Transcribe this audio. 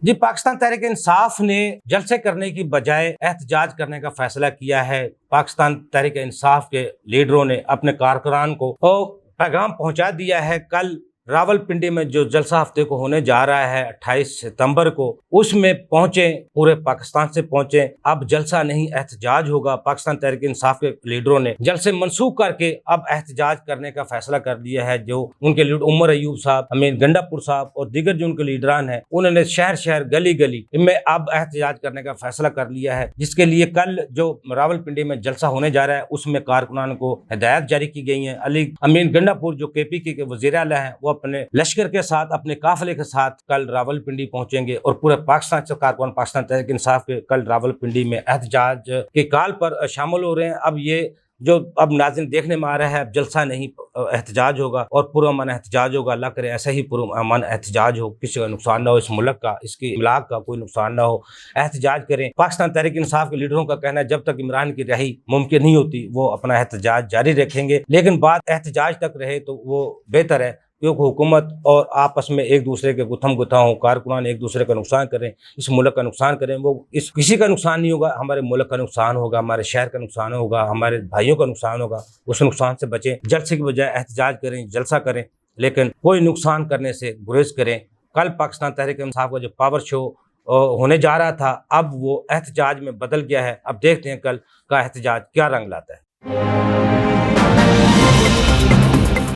جی، پاکستان تحریک انصاف نے جلسے کرنے کی بجائے احتجاج کرنے کا فیصلہ کیا ہے۔ پاکستان تحریک انصاف کے لیڈروں نے اپنے کارکنان کو پیغام پہنچا دیا ہے۔ کل راولپنڈی میں جو جلسہ ہفتے کو ہونے جا رہا ہے 28 ستمبر کو، اس میں پہنچیں، پورے پاکستان سے پہنچیں۔ اب جلسہ نہیں، احتجاج ہوگا۔ پاکستان تحریک انصاف کے لیڈروں نے جلسے منسوخ کر کے اب احتجاج کرنے کا فیصلہ کر لیا ہے۔ جو ان کے لیڈر عمر ایوب صاحب، امین گنڈا پور صاحب اور دیگر جو ان کے لیڈران ہیں، انہوں نے شہر شہر گلی گلی میں اب احتجاج کرنے کا فیصلہ کر لیا ہے، جس کے لیے کل جو راولپنڈی میں جلسہ ہونے جا رہا ہے اس میں کارکنان کو ہدایات جاری کی گئی ہیں۔ امین گنڈا پور جو KPK کے وزیر اعلیٰ ہیں، وہ اپنے لشکر کے ساتھ، اپنے قافلے کے ساتھ کل راولپنڈی پہنچیں گے اور پورے پاکستان سے کارکن پاکستان تحریک انصاف کے کل راولپنڈی میں احتجاج کے کال پر شامل ہو رہے ہیں۔ اب یہ جو اب ناظرین دیکھنے میں آ رہا ہے، اب جلسہ نہیں، احتجاج ہوگا اور پرامن احتجاج ہوگا۔ اللہ کرے ایسا ہی پرامن احتجاج ہو، کسی کا نقصان نہ ہو، اس ملک کا، اس کی املاک کا کوئی نقصان نہ ہو۔ احتجاج کریں۔ پاکستان تحریک انصاف کے لیڈروں کا کہنا ہے جب تک عمران کی رہائی ممکن نہیں ہوتی وہ اپنا احتجاج جاری رکھیں گے، لیکن بات احتجاج تک رہے تو وہ بہتر ہے، کیونکہ حکومت اور آپس میں ایک دوسرے کے گتھم گتھا ہوں، کارکنان ایک دوسرے کا نقصان کریں، اس ملک کا نقصان کریں، وہ کسی کا نقصان نہیں ہوگا، ہمارے ملک کا نقصان ہوگا، ہمارے شہر کا نقصان ہوگا، ہمارے بھائیوں کا نقصان ہوگا۔ اس نقصان سے بچیں، جلسے کی بجائے احتجاج کریں، جلسہ کریں، لیکن کوئی نقصان کرنے سے گریز کریں۔ کل پاکستان تحریک انصاف کا جو پاور شو ہونے جا رہا تھا، اب وہ احتجاج میں بدل گیا ہے۔ اب دیکھتے ہیں کل کا احتجاج کیا رنگ لاتا ہے۔